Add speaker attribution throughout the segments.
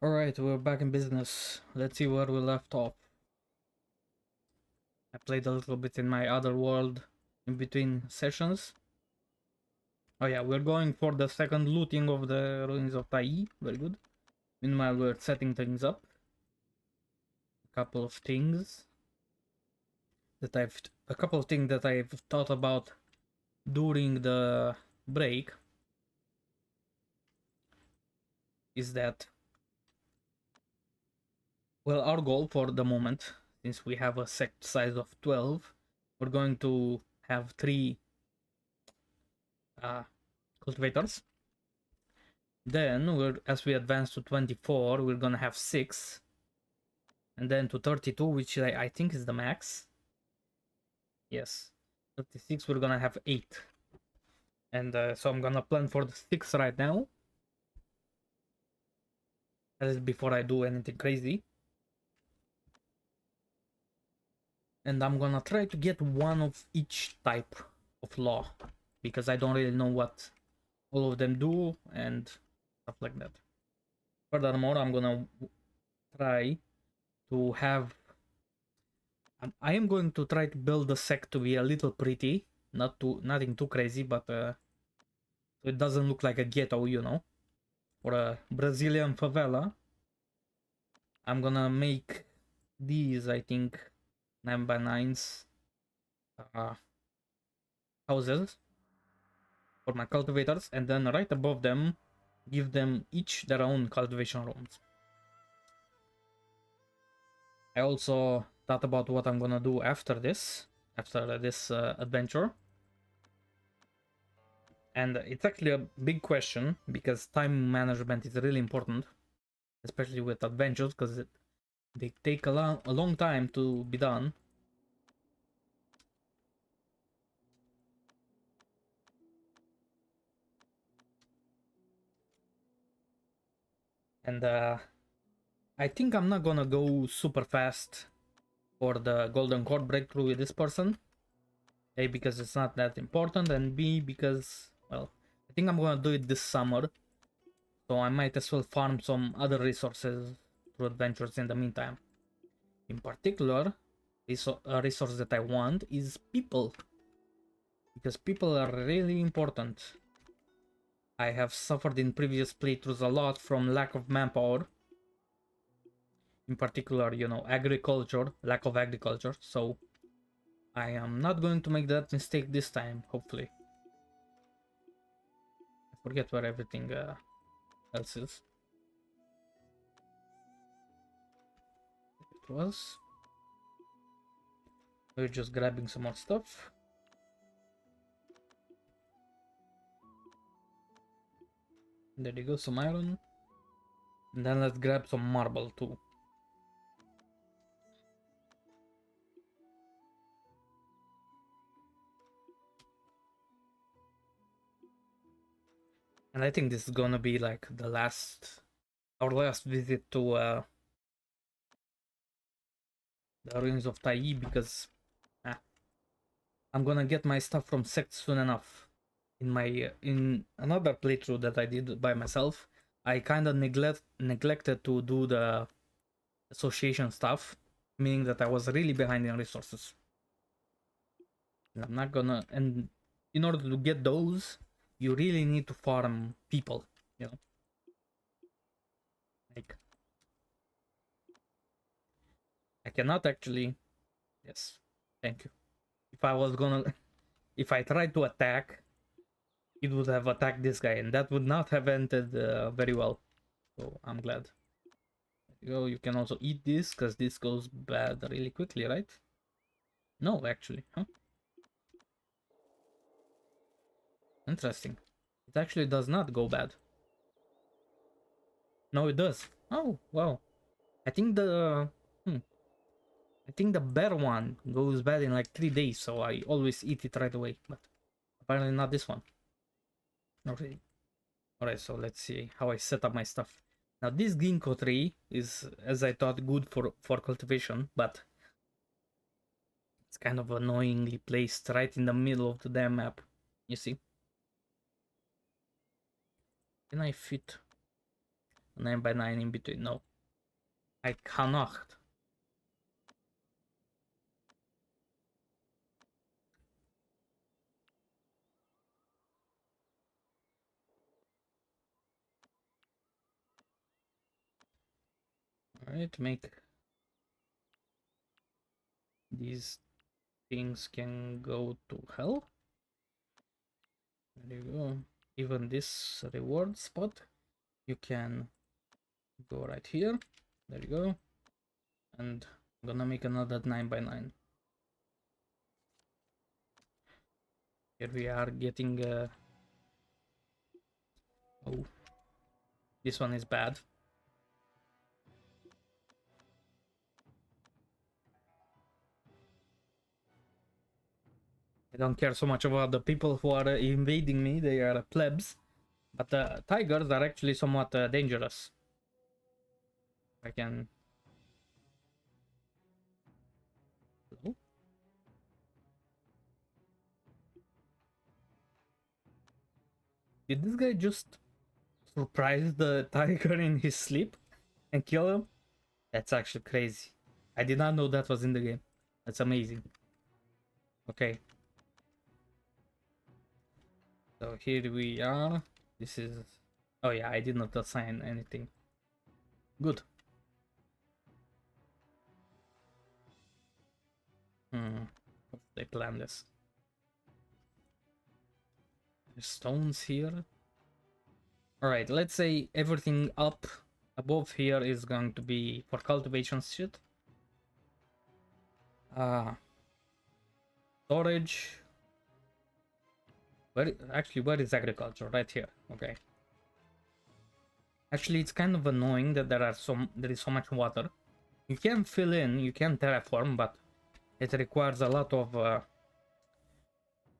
Speaker 1: Alright, we're back in business. Let's see where we left off. I played a little bit in my other world in between sessions. Oh yeah, we're going for the second looting of the ruins of Tai. Very good. Meanwhile, we're setting things up. A couple of things that I've thought about during the break is that, well, our goal for the moment, since we have a sect size of 12, we're going to have 3 uh, cultivators. Then, as we advance to 24, we're gonna have 6. And then to 32, which I think is the max. Yes. 36, we're gonna have 8. And so I'm gonna plan for the 6 right now. That is before I do anything crazy. And I'm gonna try to get one of each type of law. Because I don't really know what all of them do and stuff like that. Furthermore, I'm gonna try to have I am going to try to build the sect to be a little pretty, nothing too crazy, but so it doesn't look like a ghetto, you know, or a Brazilian favela. I'm gonna make these, I think, 9x9s uh, houses for my cultivators, and then right above them, give them each their own cultivation rooms. I also thought about what I'm gonna do after this adventure. And it's actually a big question because time management is really important, especially with adventures, because they take a long time to be done. And I think I'm not gonna go super fast for the golden core breakthrough with this person. A, because it's not that important, and B, because, well, I think I'm gonna do it this summer. So I might as well farm some other resources through adventures in the meantime. In particular, a resource that I want is people. Because people are really important. I have suffered in previous playthroughs a lot from lack of manpower. In particular, you know, lack of agriculture. So I am not going to make that mistake this time, hopefully. I forget where everything else is. It was. We're just grabbing some more stuff. There you go, some iron. And then let's grab some marble too. And I think this is gonna be like our last visit to the ruins of Tai, because I'm gonna get my stuff from sect soon enough. In another playthrough that I did by myself, I kind of neglected to do the association stuff, meaning that I was really behind in resources. And I'm not gonna. And in order to get those, you really need to farm people. You know, like I cannot actually. Yes, thank you. If I was gonna, if I tried to attack, it would have attacked this guy, and that would not have ended very well. So I'm glad. You can also eat this, because this goes bad really quickly, right? No, actually, huh? Interesting. It actually does not go bad. No, it does. Oh, wow. I think the... Hmm, I think the bear one goes bad in like 3 days, so I always eat it right away. But apparently not this one. Not really. Alright, so let's see how I set up my stuff. Now this ginkgo tree is, as I thought, good for cultivation, but it's kind of annoyingly placed right in the middle of the damn map. You see? Can I fit? 9 by 9 in between. No, I cannot. Alright, make these things can go to hell. There you go. Even this reward spot, you can go right here. There you go. And I'm gonna make another 9 by 9. Here we are getting oh, this one is bad. I don't care so much about the people who are invading me. They are plebs. But the tigers are actually somewhat dangerous. I can... Hello? Did this guy just surprise the tiger in his sleep and kill him? That's actually crazy. I did not know that was in the game. That's amazing. Okay. So here we are. This is... Oh yeah, I did not assign anything. Good. They plan this. There's stones here. Alright, let's say everything up above here is going to be for cultivation shit. Storage. Where is agriculture? Right here. Okay. Actually, it's kind of annoying that there is so much water. You can fill in, you can terraform, but it requires a lot of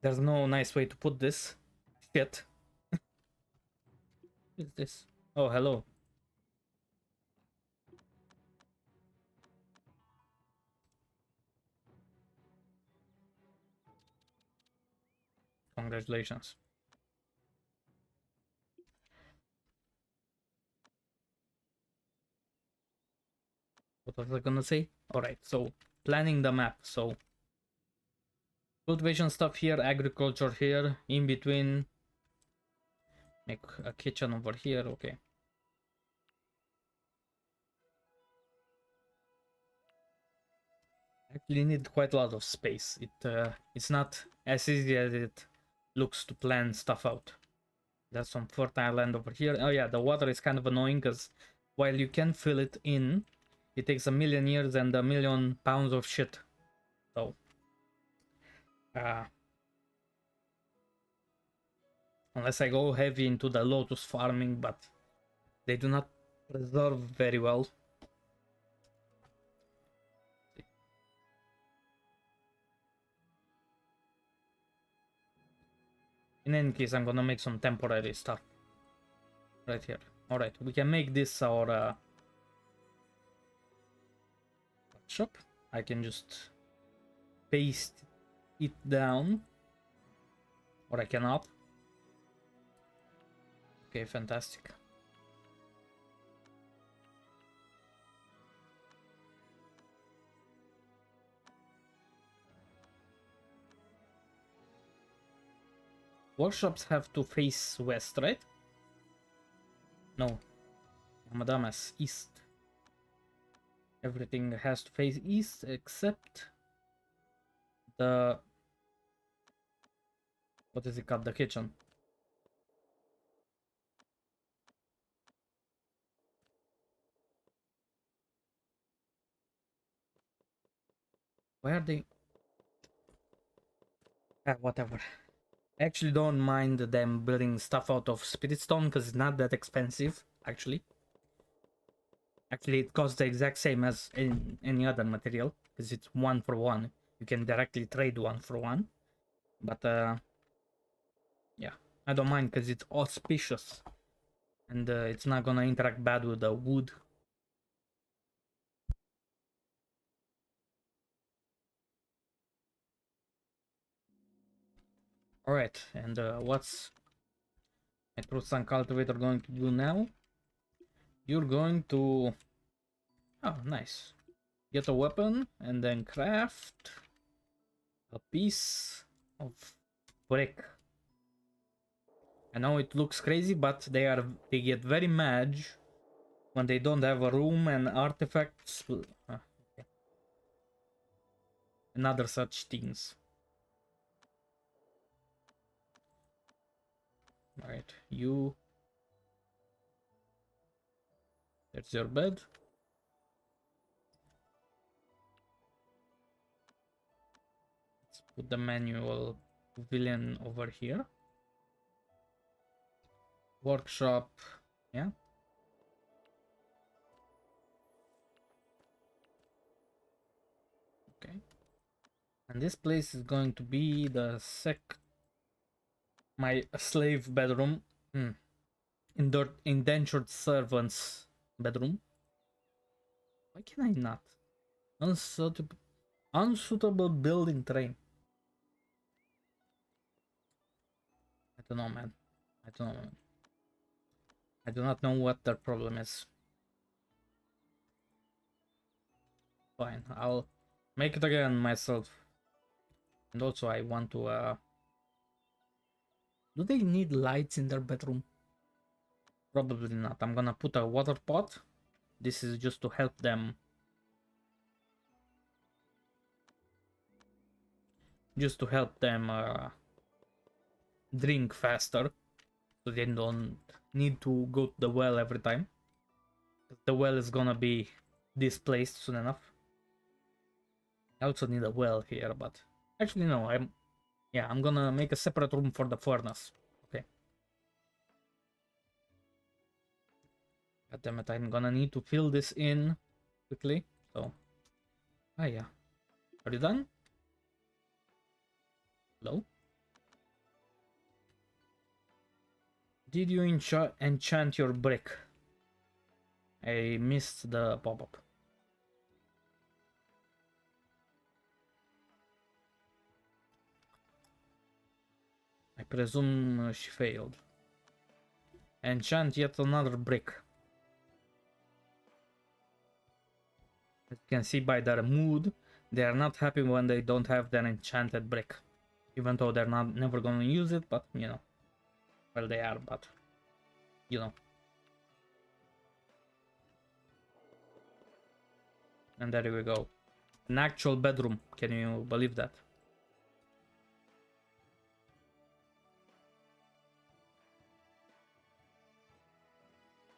Speaker 1: there's no nice way to put this. Shit. What is this? Oh, hello. Congratulations. What was I gonna say? Alright, so planning the map. So cultivation stuff here, agriculture here, in between. Make a kitchen over here, okay. Actually need quite a lot of space. It's not as easy as it looks to plan stuff out. There's some fertile land over here. Oh yeah, the water is kind of annoying because while you can fill it in, it takes a million years and a million pounds of shit. So, unless I go heavy into the lotus farming, but they do not preserve very well. In any case, I'm gonna make some temporary stuff right here. Alright, we can make this our shop. I can just paste it down, or I can up. Okay, fantastic. Workshops have to face west, right? No, Madamas east. Everything has to face east except the... What is it called? The kitchen. Why are they... whatever. I actually don't mind them building stuff out of spirit stone because it's not that expensive, actually. Actually, it costs the exact same as in any other material because it's 1-for-1. You can directly trade 1-for-1. But yeah, I don't mind because it's auspicious and it's not gonna interact bad with the wood. Alright, and what's my Truth Sun Cultivator going to do now? You're going to... Oh, nice. Get a weapon and then craft a piece of brick. I know it looks crazy, but they get very mad when they don't have a room and artifacts okay. And other such things. Alright, you... There's your bed. Let's put the manual villain over here. Workshop, yeah. Okay. And this place is going to be the my slave bedroom. Indentured servants bedroom. Why can I not? Unsuitable building terrain. I don't know, man. I don't know. I do not know what their problem is. Fine, I'll make it again myself. And also I want to do they need lights in their bedroom? Probably not. I'm gonna put a water pot. This is just to help them. Just to help them drink faster. So they don't need to go to the well every time. The well is gonna be displaced soon enough. I also need a well here, but actually no, I'm gonna make a separate room for the furnace. Okay. God damn it, I'm gonna need to fill this in quickly. So yeah. Are you done? Hello? Did you enchant your brick? I missed the pop-up. I presume she failed. Enchant yet another brick. As you can see by their mood, they are not happy when they don't have their enchanted brick. Even though they're never gonna use it, but you know. Well, they are, but you know. And there we go. An actual bedroom. Can you believe that?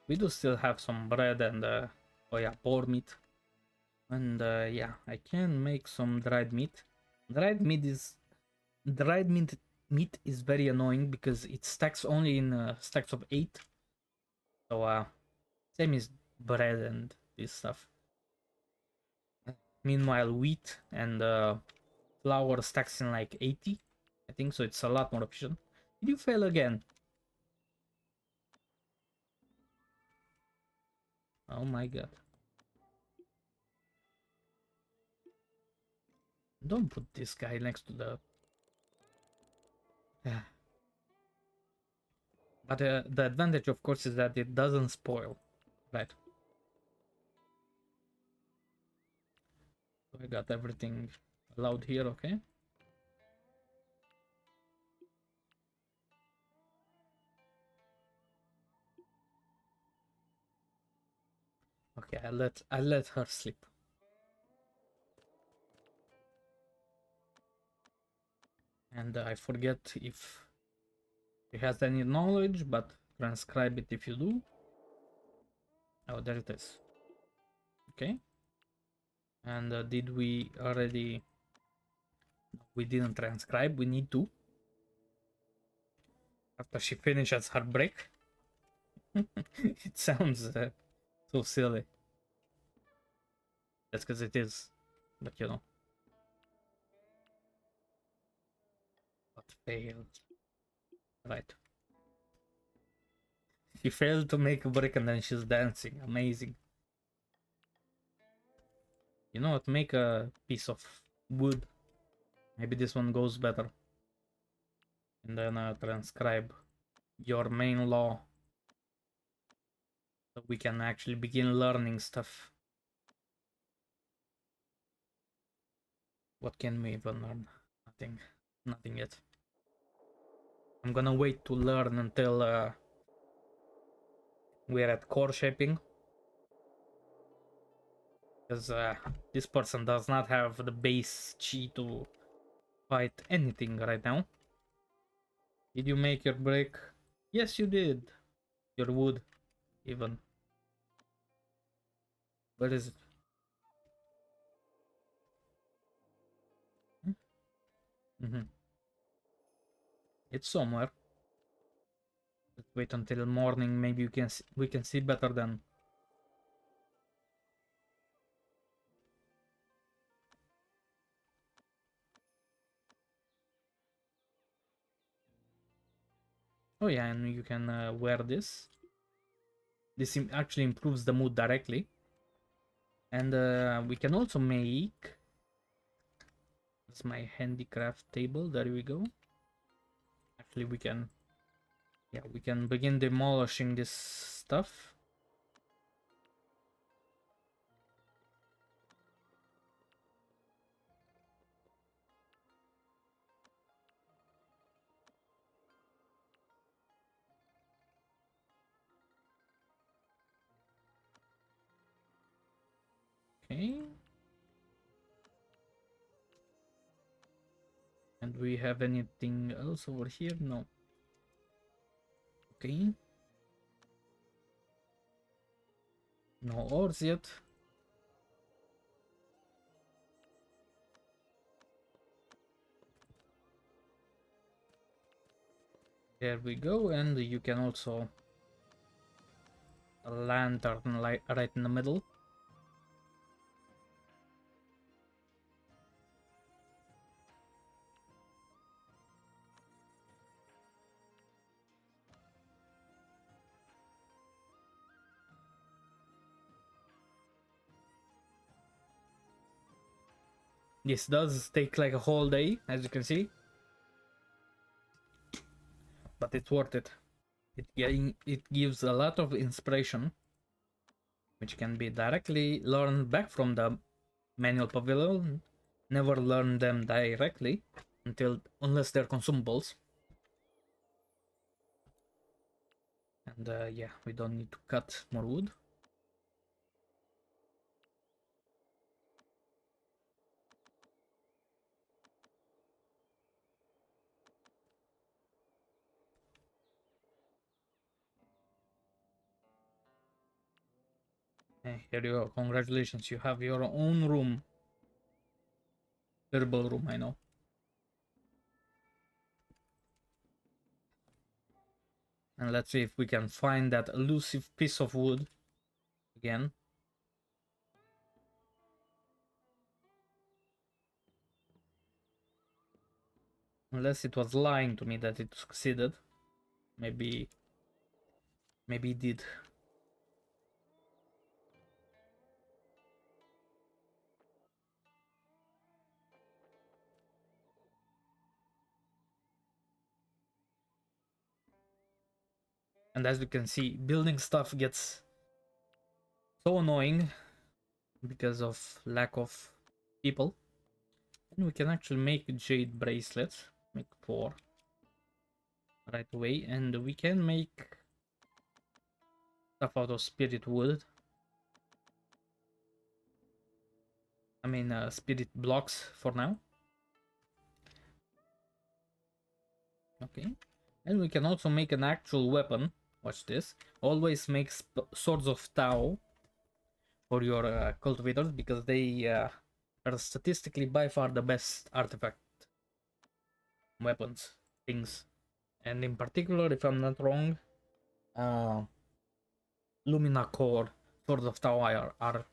Speaker 1: We do still have some bread and oh yeah, boar meat. And yeah, I can make some dried meat. Dried meat is dried meat is very annoying because it stacks only in stacks of 8. So same as bread and this stuff. Meanwhile, wheat and flour stacks in like 80. I think so. It's a lot more efficient. Did you fail again? Oh my god. Don't put this guy next to the... Yeah. But the advantage, of course, is that it doesn't spoil. Right. So I got everything allowed here, okay? Okay, I let her sleep. And I forget if she has any knowledge, but transcribe it if you do. Oh, there it is. Okay. And did we already... We didn't transcribe, we need to. After she finishes her break. It sounds so silly. That's because it is. But you know. But failed. Right. She failed to make a break and then she's dancing. Amazing. You know what? Make a piece of wood. Maybe this one goes better. And then transcribe your main law. So we can actually begin learning stuff. What can we even learn? Nothing. Nothing yet. I'm gonna wait to learn until we're at core shaping. Because this person does not have the base chi to fight anything right now. Did you make your brick? Yes, you did. Your wood, even. Where is it? Mm-hmm. It's somewhere. Let's wait until morning. Maybe you can we can see better then. Oh yeah, and you can wear this. This actually improves the mood directly. And we can also make... That's my handicraft table. There we go. Actually, we can... Yeah, we can begin demolishing this stuff. Okay. And we have anything else over here? No. Okay. No ores yet. There we go. And you can also... A lantern light right in the middle. This does take like a whole day, as you can see. But it's worth it. It gives a lot of inspiration, which can be directly learned back from the manual pavilion. Never learn them directly unless they're consumables. And yeah, we don't need to cut more wood. Here you go. Congratulations, you have your own room. Terrible room, I know. And let's see if we can find that elusive piece of wood again. Unless it was lying to me that it succeeded. Maybe it did. And as you can see, building stuff gets so annoying because of lack of people. And we can actually make jade bracelets. Make 4 right away. And we can make stuff out of spirit wood. I mean, spirit blocks for now. Okay. And we can also make an actual weapon. Watch this. Always make swords of Tao for your cultivators, because they are statistically by far the best artifact weapons things. And in particular, if I'm not wrong, uh, Lumina Core Swords of Tao are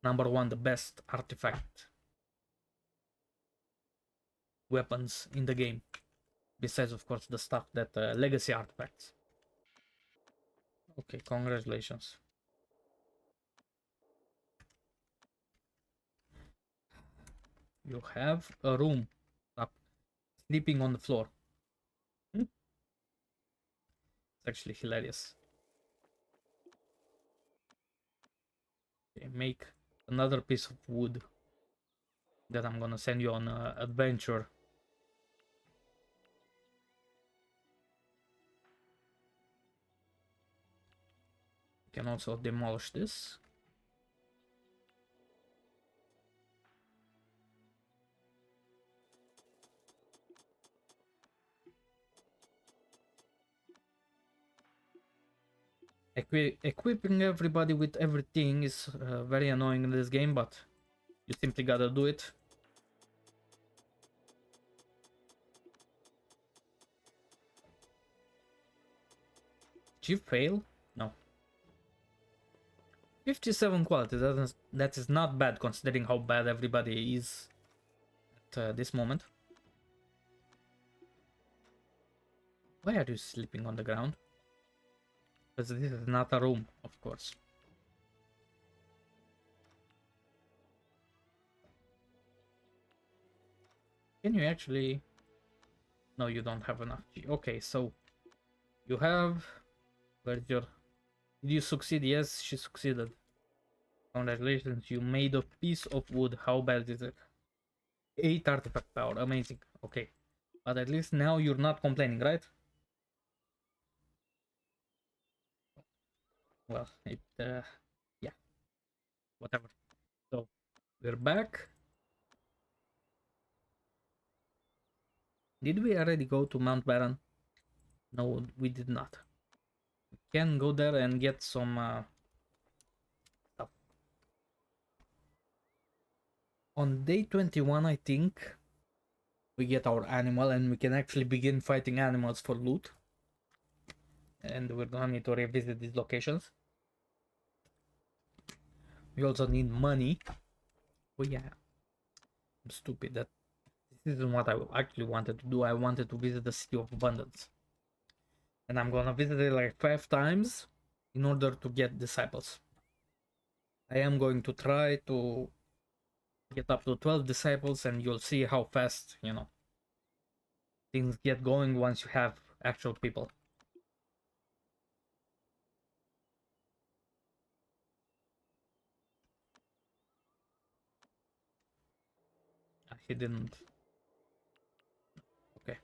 Speaker 1: number 1 the best artifact weapons in the game, besides of course the stuff that legacy artifacts. Okay, congratulations. You have a room. Stop sleeping on the floor. It's actually hilarious. Okay, make another piece of wood that I'm gonna send you on an adventure. You can also demolish this. Equipping everybody with everything is very annoying in this game, but you simply gotta do it. Did you fail? No. 57 quality, that is not bad considering how bad everybody is at this moment. Why are you sleeping on the ground? Because this is not a room, of course. Can you actually... No, you don't have enough. Okay, so you have... Where's your... Did you succeed? Yes, she succeeded. Congratulations, you made a piece of wood. How bad is it? 8 artifact power, amazing. Okay, but at least now you're not complaining, right? Well, yeah, whatever. So, we're back. Did we already go to Mount Baron? No, we did not. We can go there and get some stuff. On day 21, I think, we get our animal and we can actually begin fighting animals for loot. And we're gonna need to revisit these locations. We also need money. Oh yeah, I'm stupid. This isn't what I actually wanted to do. I wanted to visit the City of Abundance. And I'm gonna visit it like 5 times in order to get disciples. I am going to try to get up to 12 disciples and you'll see how fast, things get going once you have actual people. He didn't. Okay.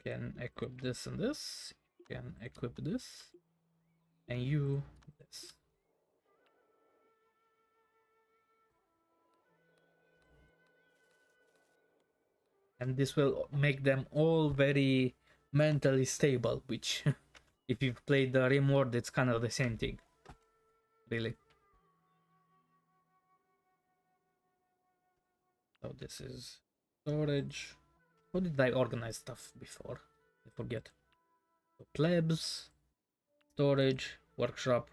Speaker 1: Can equip this and this. Can equip this. And you this. And this will make them all very mentally stable, which if you've played the RimWorld, it's kind of the same thing. Really. So this is storage. How did I organize stuff before? I forget. So plebs, storage, workshop.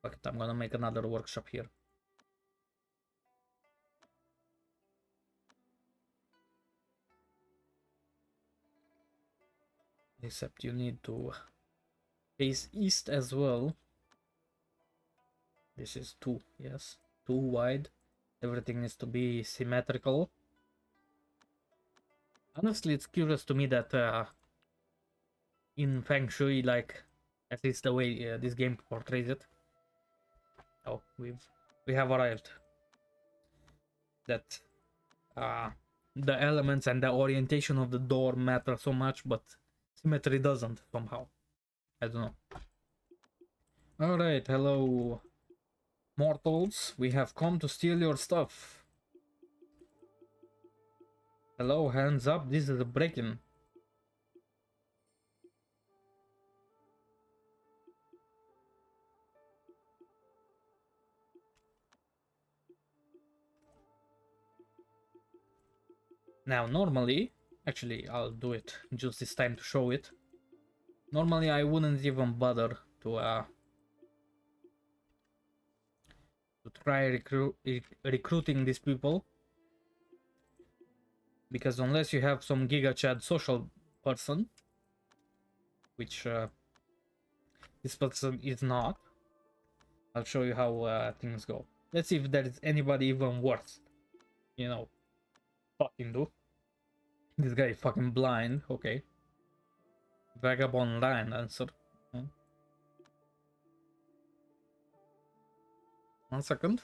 Speaker 1: Fuck it, I'm gonna make another workshop here. Except you need to face east as well. This is 2, yes. 2 wide. Everything needs to be symmetrical. Honestly, it's curious to me that in Feng Shui, like, at least the way this game portrays it. Oh, we have arrived. That the elements and the orientation of the door matter so much, but symmetry doesn't somehow. I don't know. Alright, hello mortals. We have come to steal your stuff. Hello, hands up, this is a break-in. Now, normally, actually, I'll do it just this time to show it. Normally, I wouldn't even bother to try recruiting these people, because unless you have some Giga Chad social person, which this person is not, I'll show you how things go. Let's see if there is anybody even worth, fucking do. This guy is fucking blind, okay. Vagabond Land answer. Hmm. 1 second.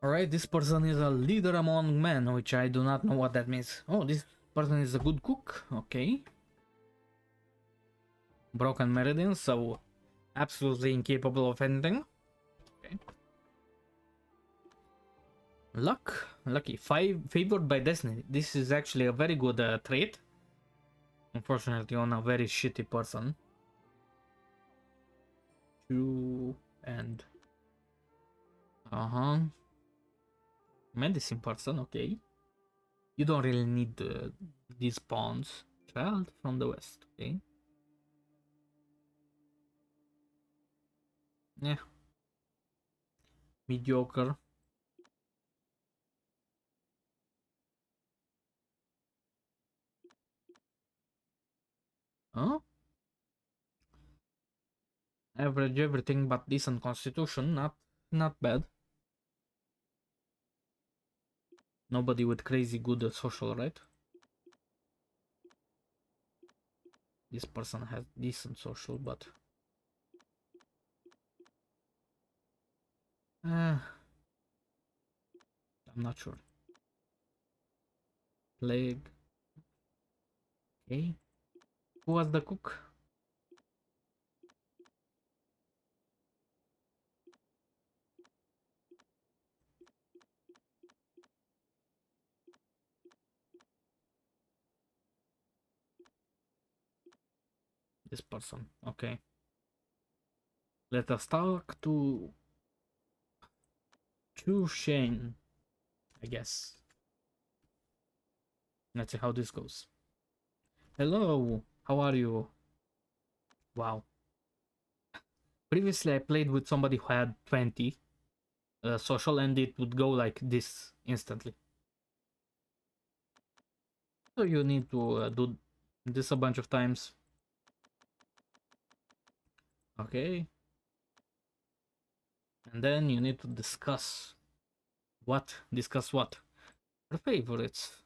Speaker 1: Alright, this person is a leader among men, which I do not know what that means. Oh, this person is a good cook. Okay. Broken meridian, so absolutely incapable of anything. Okay. Luck. Lucky. Favored by destiny. This is actually a very good trait. Unfortunately, on a very shitty person. 2 and... Uh-huh. Medicine person, okay. You don't really need these pawns. Child from the west, okay. Yeah. Mediocre. Huh? Average everything but decent constitution. Not bad. Nobody with crazy good social, right? This person has decent social, but... I'm not sure. Plague. Okay. Who was the cook? This person. Okay. Let us talk to Chu Shane, I guess. Let's see how this goes. Hello, how are you? Wow. Previously, I played with somebody who had 20 social, and it would go like this instantly. So you need to do this a bunch of times. Okay. And then you need to discuss what? Discuss what? Her favorites.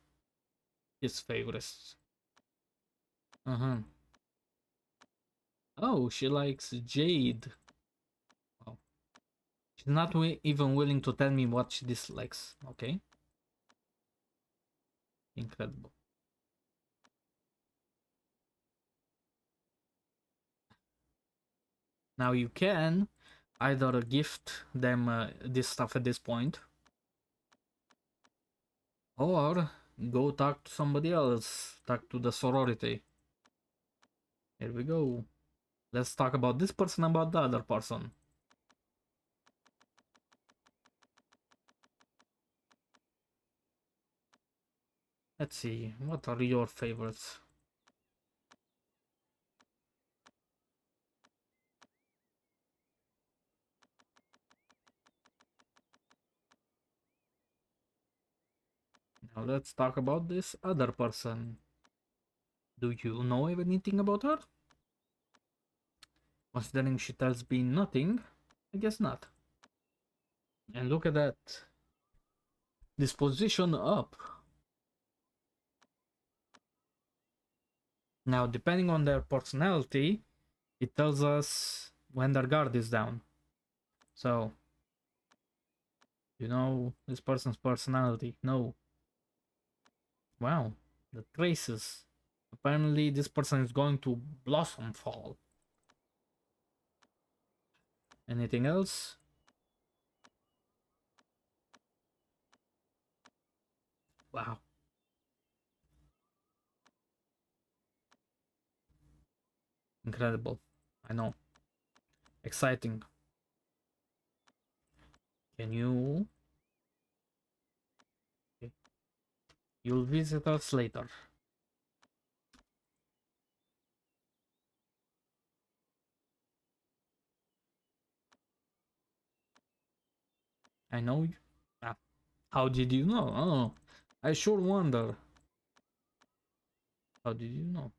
Speaker 1: His favorites. Uh-huh. Oh, she likes Jade. Oh. She's not even willing to tell me what she dislikes. Okay. Incredible. Now you can either gift them this stuff at this point, or go talk to somebody else. Talk to the sorority. Here we go. Let's talk about this person, about the other person. Let's see, what are your favorites? Now let's talk about this other person. Do you know anything about her? Considering she tells me nothing, I guess not. And look at that. Disposition up. Now, depending on their personality, it tells us when their guard is down. So, you know this person's personality. No. Wow. The traces. Apparently, this person is going to blossom fall. Anything else? Wow. Incredible. I know. Exciting. Can you... Okay. You'll visit us later. I know you. Ah, how did you know? Oh, I sure wonder. How did you know?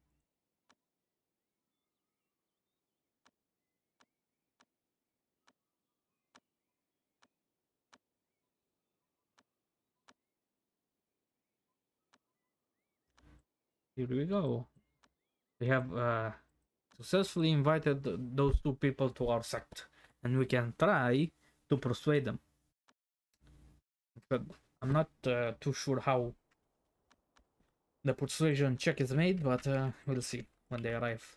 Speaker 1: Here we go. We have successfully invited those two people to our sect, and we can try to persuade them. But I'm not too sure how the persuasion check is made, but we'll see when they arrive.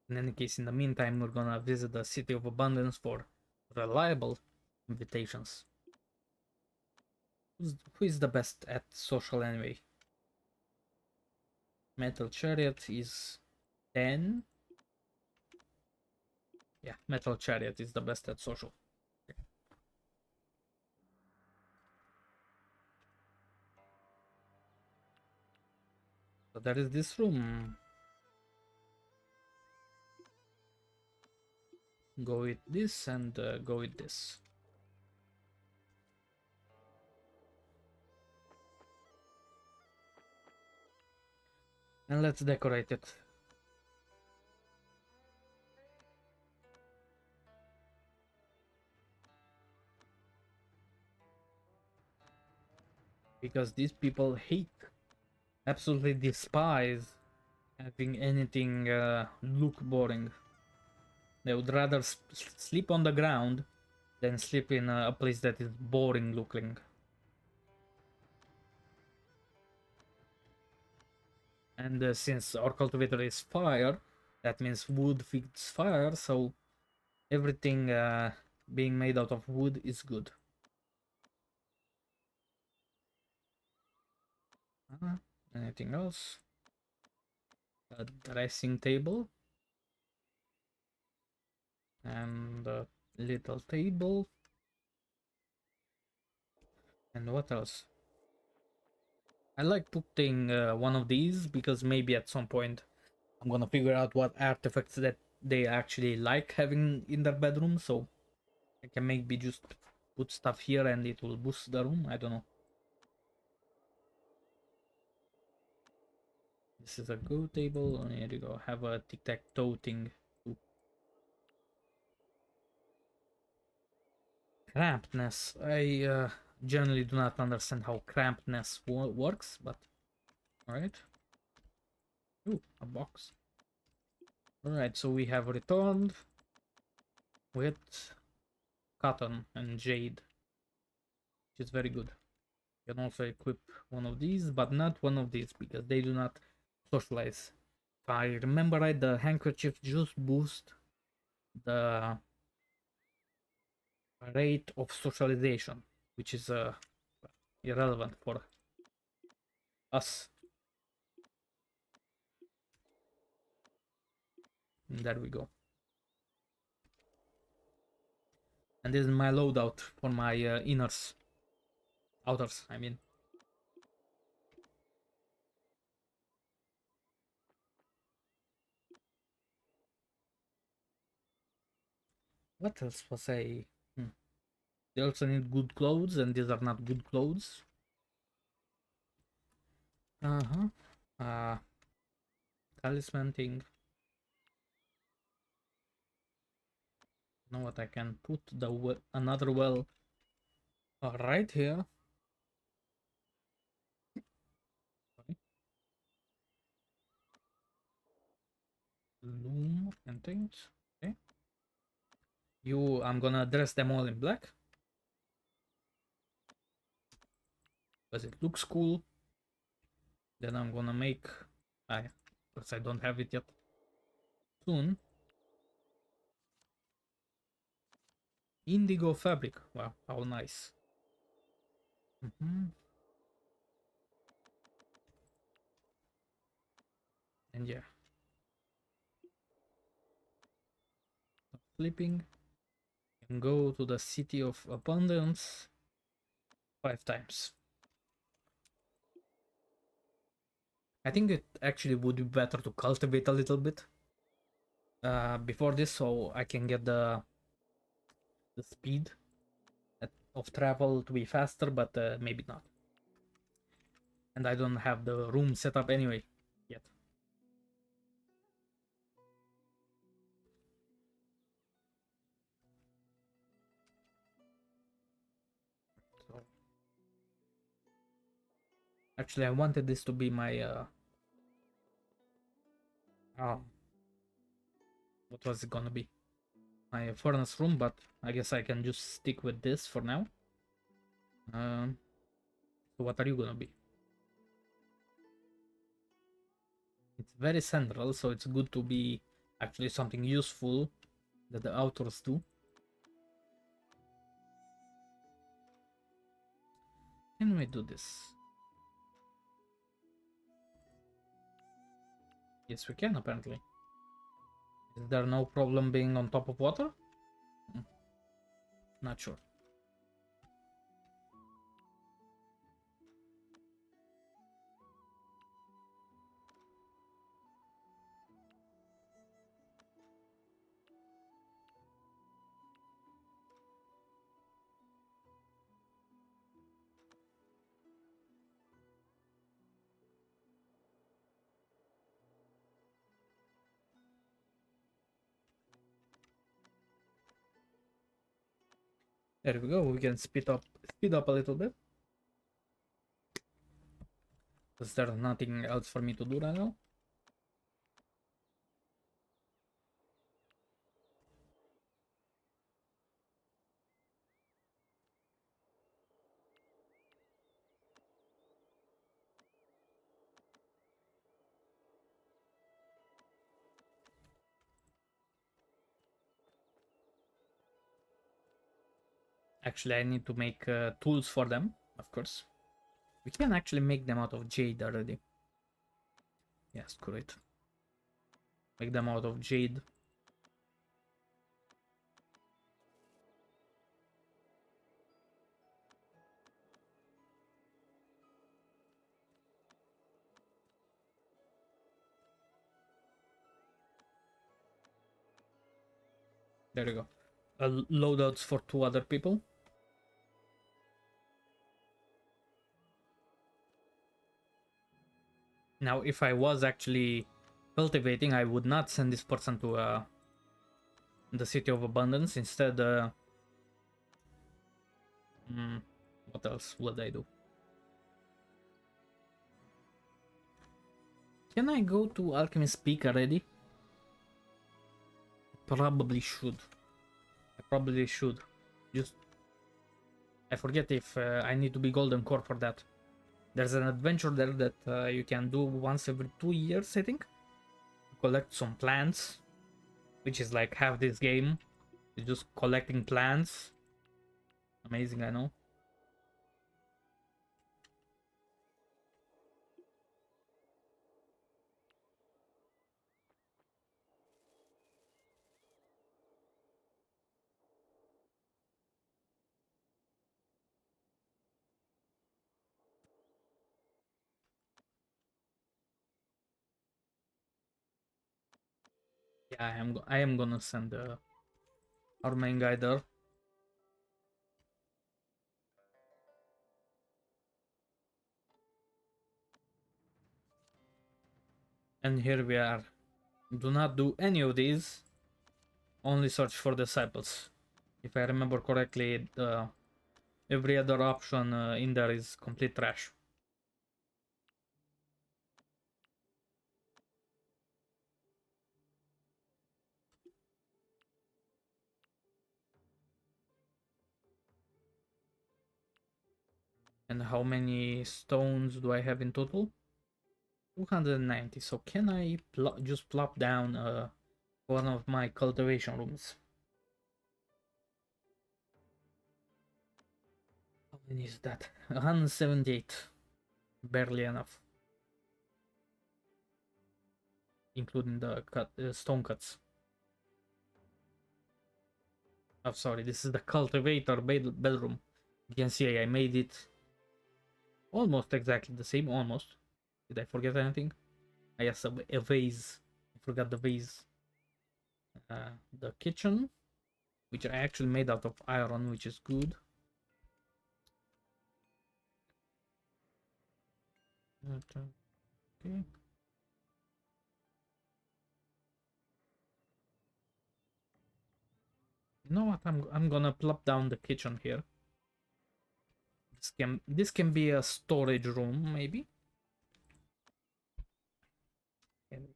Speaker 1: In any case, in the meantime, we're gonna visit the City of Abundance for reliable invitations. Who is the best at social anyway? Metal Chariot is 10. Yeah, Metal Chariot is the best at social. So there is this room. Go with this and go with this. And let's decorate it. Because these people hate, absolutely despise having anything look boring. They would rather sleep on the ground than sleep in a place that is boring looking. And since our cultivator is fire, that means wood feeds fire, so everything being made out of wood is good. Anything else? A dressing table and a little table. And what else? I like putting one of these because maybe at some point I'm gonna figure out what artifacts that they actually like having in their bedroom, so I can maybe just put stuff here and it will boost the room. I don't know. This is a go table. Oh, here you go. Have a tic-tac-toe thing. Ooh. Crampedness. I generally do not understand how crampedness works, but alright. Ooh, a box. Alright, so we have returned with cotton and jade, which is very good. You can also equip one of these, but not one of these because they do not socialize. If I remember right, the handkerchief just boost the rate of socialization, which is irrelevant for us. And there we go. And this is my loadout for my inners. Outers, I mean. What else was I? Hmm. They also need good clothes, and these are not good clothes. Uh-huh. Talisman thing. You know what? I can put the another well right here. Okay. Loom and things. Okay. I'm gonna dress them all in black because it looks cool. Then I'm gonna make, because I don't have it yet. Soon. Indigo fabric. Wow, how nice. And yeah, flipping. And go to the City of Abundance 5 times. I think it actually would be better to cultivate a little bit before this, so I can get the speed of travel to be faster, but maybe not. And I don't have the room set up anyway yet. So Actually, I wanted this to be my what was it gonna be? My furnace room, but I guess I can just stick with this for now. Um, so what are you gonna be? It's very central, so it's good to be actually something useful that the authors do. Can we do this? Yes, we can apparently. Is there no problem being on top of water? Mm, not sure. There we go. We can speed up a little bit. Because there's nothing else for me to do right now. Actually, I need to make tools for them, of course. We can actually make them out of jade already. Yes, correct. Make them out of jade. There you go. Loadouts for 2 other people. Now, if I was actually cultivating, I would not send this person to the City of Abundance. Instead, what else would I do? Can I go to Alchemist Peak already? Probably should. I probably should. Just I forget if I need to be Golden Core for that. There's an adventure there that you can do once every 2 years, I think. Collect some plants, which is like half this game. It's just collecting plants. Amazing, I know. Yeah, I am gonna send our main guy there. And here we are. Do not do any of these. Only search for disciples. If I remember correctly, every other option in there is complete trash. And how many stones do I have in total? 290. So can I just plop down one of my cultivation rooms? How many is that? 178. Barely enough. Including the stone cuts. Oh, sorry, this is the cultivator bedroom. You can see I made it almost exactly the same. Almost. Did I forget anything? I yes, a vase. I forgot the vase. The kitchen, which I actually made out of iron, which is good. Okay. You know what? I'm gonna plop down the kitchen here. This can be a storage room, maybe. And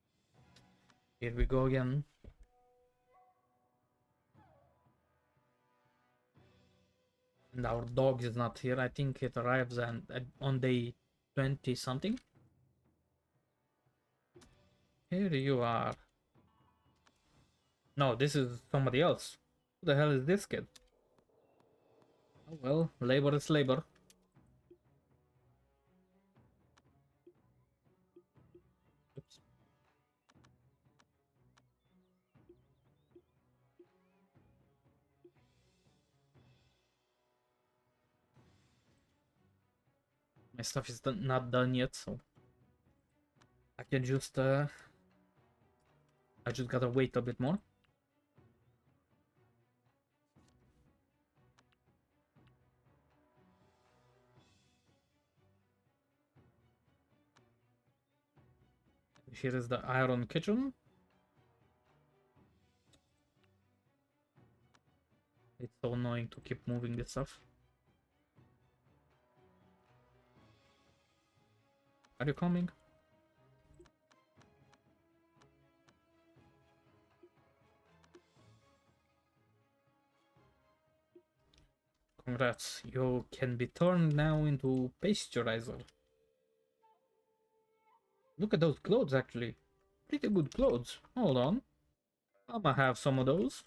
Speaker 1: here we go again. And our dog is not here. I think it arrives on day 20 something. Here you are. No, this is somebody else. Who the hell is this kid? Oh well, labor is labor. Oops. My stuff is not done yet, so I can just I just gotta wait a bit more. Here is the iron kitchen. It's so annoying to keep moving this stuff. Are you coming? Congrats, you can be turned now into pasteurizer. Look at those clothes, actually. Pretty good clothes. Hold on. I'ma have some of those.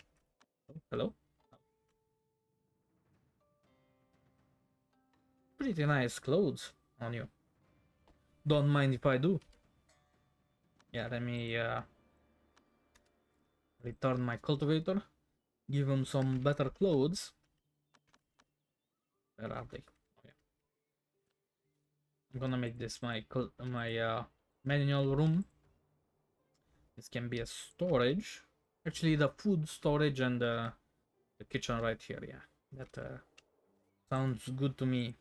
Speaker 1: Oh, hello? Pretty nice clothes on you. Don't mind if I do. Yeah, let me return my cultivator. Give him some better clothes. Where are they? Oh, yeah. I'm gonna make this my manual room. This can be a storage. Actually, the food storage and the kitchen right here. Yeah, that sounds good to me.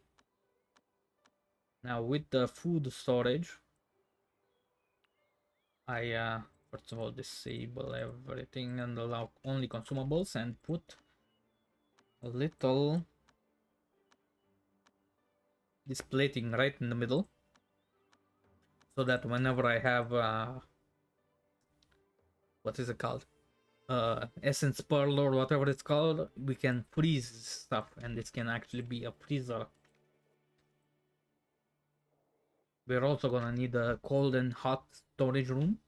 Speaker 1: Now with the food storage, I first of all disable everything and allow only consumables and put a little this plating right in the middle, so that whenever I have what is it called, essence pearl or whatever it's called, we can freeze stuff, and this can actually be a freezer. We're also gonna need a cold and hot storage room,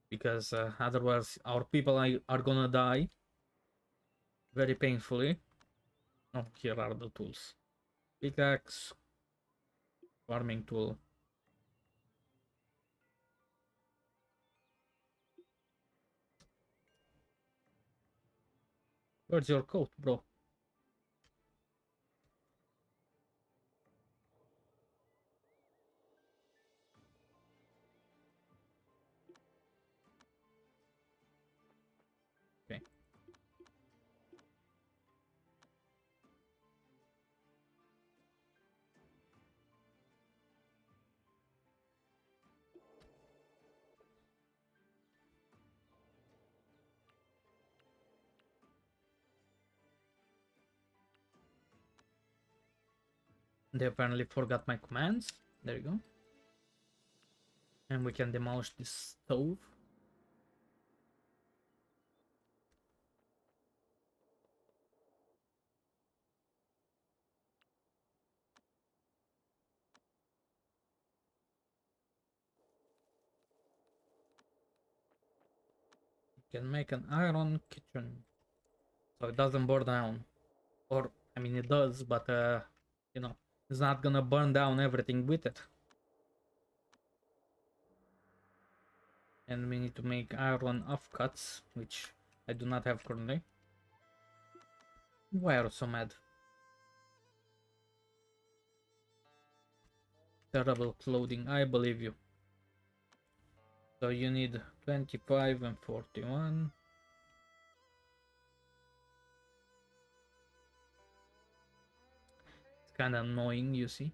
Speaker 1: because otherwise our people are gonna die very painfully. Oh, here are the tools. Pickaxe, farming tool. Where's your coat, bro? Okay. They apparently forgot my commands. There you go. And we can demolish this stove. We can make an iron kitchen, so it doesn't burn down. Or, I mean, it does, but, you know, it's not gonna burn down everything with it. And we need to make iron offcuts, which I do not have currently. Why are you so mad? Terrible clothing, I believe you. So you need 25 and 41. It's kind of annoying, you see.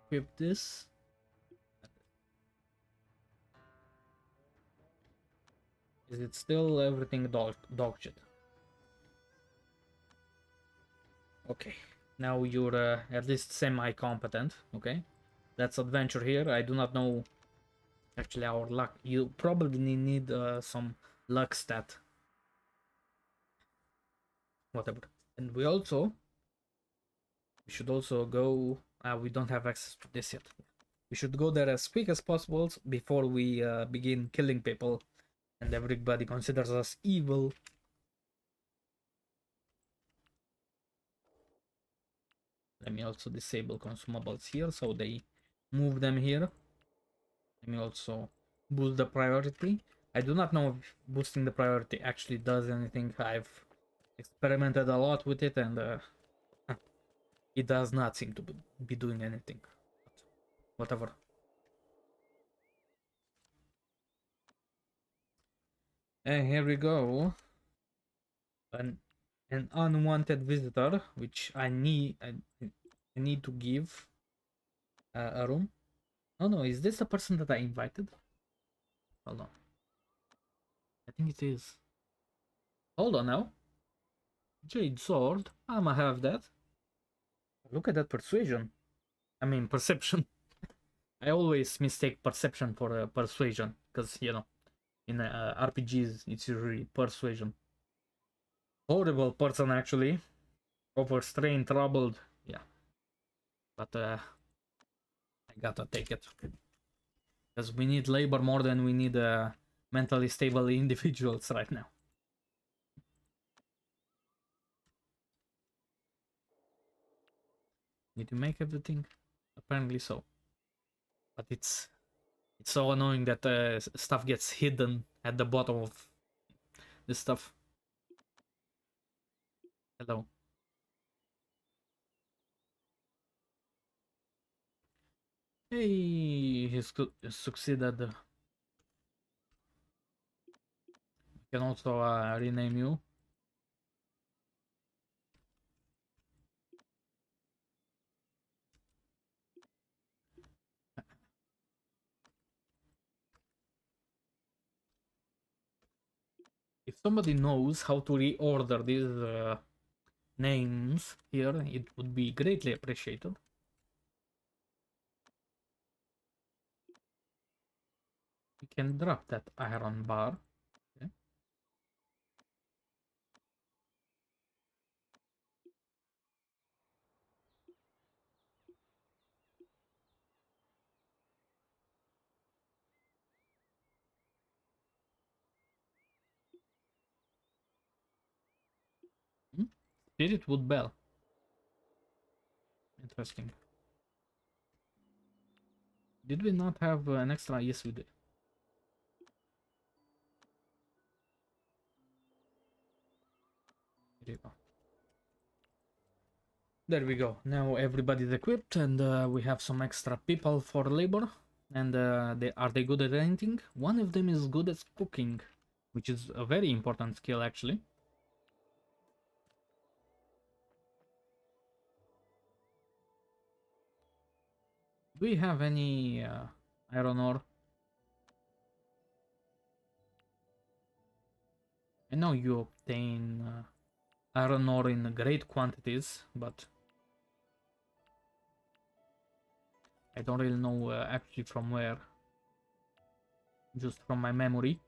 Speaker 1: Equip this. Is it still everything dog shit? Okay, now you're at least semi-competent, okay? Let's adventure here. I do not know, actually, our luck. You probably need some luck stat. Whatever. And we should also go, we don't have access to this yet. We should go there as quick as possible before we begin killing people and everybody considers us evil. Let me also disable consumables here so they move them here. Let me also boost the priority. I do not know if boosting the priority actually does anything. I've experimented a lot with it and it does not seem to be doing anything. But whatever. And here we go. An an unwanted visitor, which I need to give a room. Oh no, is this the person that I invited? Hold on. I think it is. Hold on now. Jade sword. I'ma have that. Look at that persuasion. I mean perception. I always mistake perception for persuasion because you know in RPGs it's usually persuasion. Horrible person actually. Overstrained, troubled. Yeah, but I gotta take it because we need labor more than we need mentally stable individuals right now. Need to make everything? Apparently so. But it's so annoying that stuff gets hidden at the bottom of this stuff. Hello. Hey, he succeeded. We can also rename you. If somebody knows how to reorder these names here, it would be greatly appreciated. We can drop that iron bar. Okay. Hmm? Spirit wood bell. Interesting. Did we not have an extra? Yes, we did. There you go. There we go. Now everybody's equipped and we have some extra people for labor. And are they good at anything? One of them is good at cooking, which is a very important skill actually. Do we have any iron ore? I know you obtain iron ore in great quantities, but I don't really know actually from where. Just from my memory.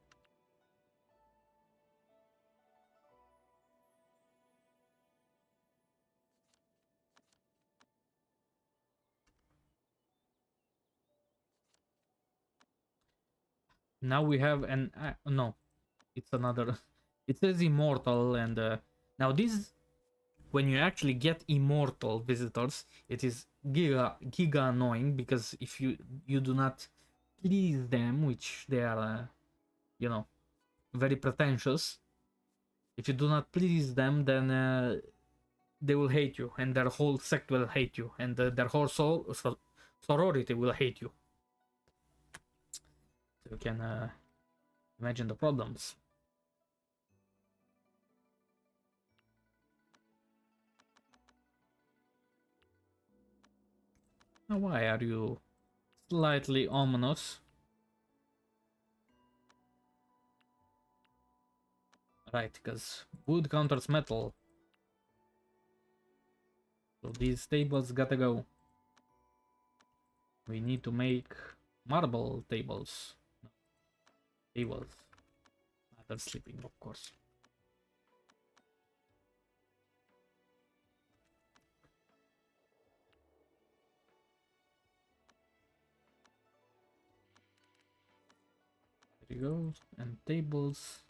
Speaker 1: Now we have an no, it's another. It says immortal, and now this, when you actually get immortal visitors, it is giga annoying because if you do not please them, which they are, you know, very pretentious. If you do not please them, then they will hate you, and their whole sect will hate you, and their whole sorority will hate you. So you can imagine the problems. Now, why are you slightly ominous? Right, because wood counters metal. So these tables gotta go. We need to make marble tables. Tables. They're sleeping, of course. There you go. And tables.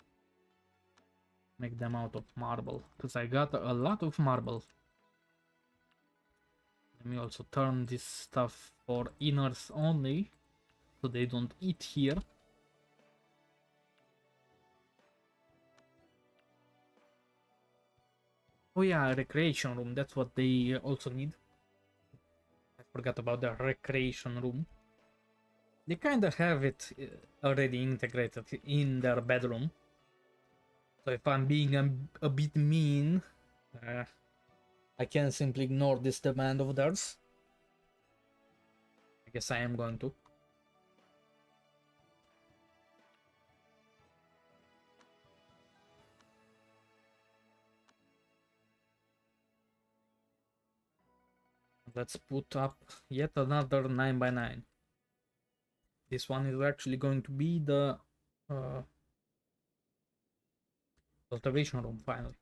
Speaker 1: Make them out of marble. Because I got a lot of marble. Let me also turn this stuff for inners only. So they don't eat here. Oh yeah, recreation room. That's what they also need. I forgot about the recreation room. They kind of have it already integrated in their bedroom. So if I'm being a bit mean, I can simply ignore this demand of theirs. I guess I am going to. Let's put up yet another 9x9. This one is actually going to be the uh, cultivation room finally.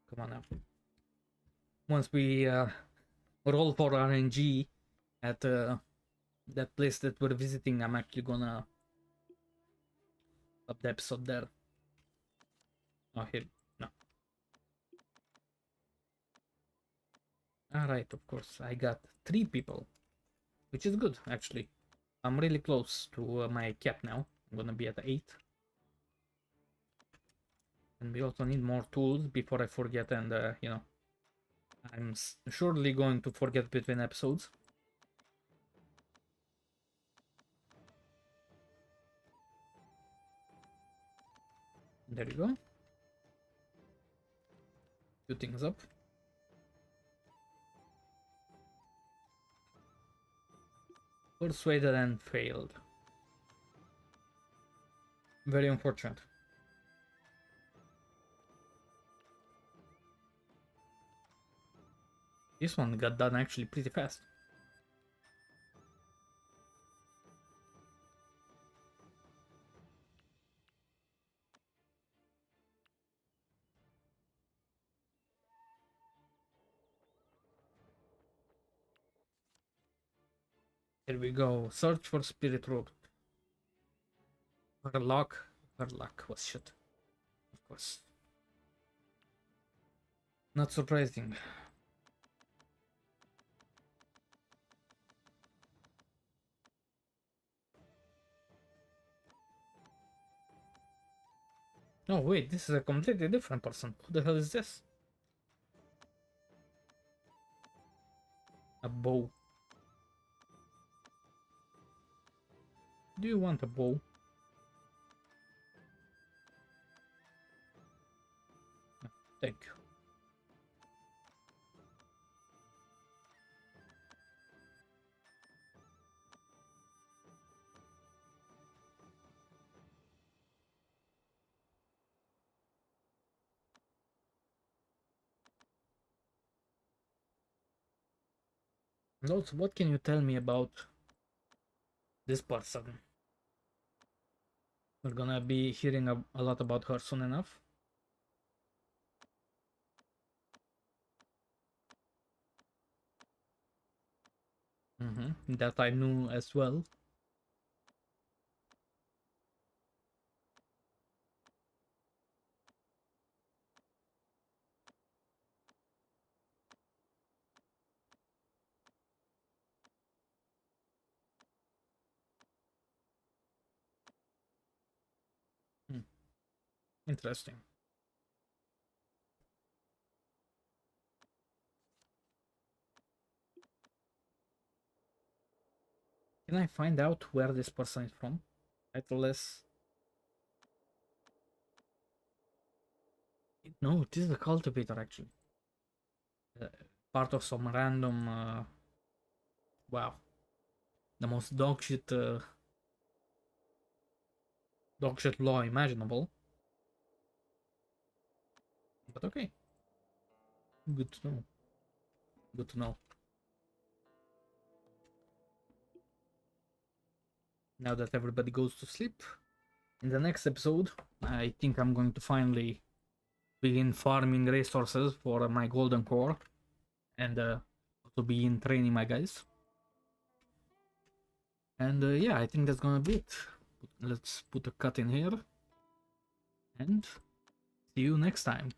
Speaker 1: Come on now. Once we roll for RNG at that place that we're visiting, I'm actually gonna up the episode there. Oh, here. No. Alright, of course. I got 3 people, which is good, actually. I'm really close to my cap now. I'm gonna be at 8. And we also need more tools before I forget, and, you know, I'm surely going to forget between episodes. There you go. Two things up. Persuaded and failed. Very unfortunate. This one got done actually pretty fast. Here we go. Search for spirit root. Her luck was shit. Of course. Not surprising. Oh wait, this is a completely different person. Who the hell is this? A bow. Do you want a bow? Thank you. And also, what can you tell me about this person? We're gonna be hearing a lot about her soon enough. That I knew as well. Hmm. Interesting. Can I find out where this person is from? Titleless. No, this is a cultivator actually. uh, part of some random wow, the most dogshit law imaginable. But okay, good to know. Good to know. Now that everybody goes to sleep, in the next episode, I think I'm going to finally begin farming resources for my golden core and to begin training my guys. And yeah, I think that's gonna be it. Let's put a cut in here and see you next time.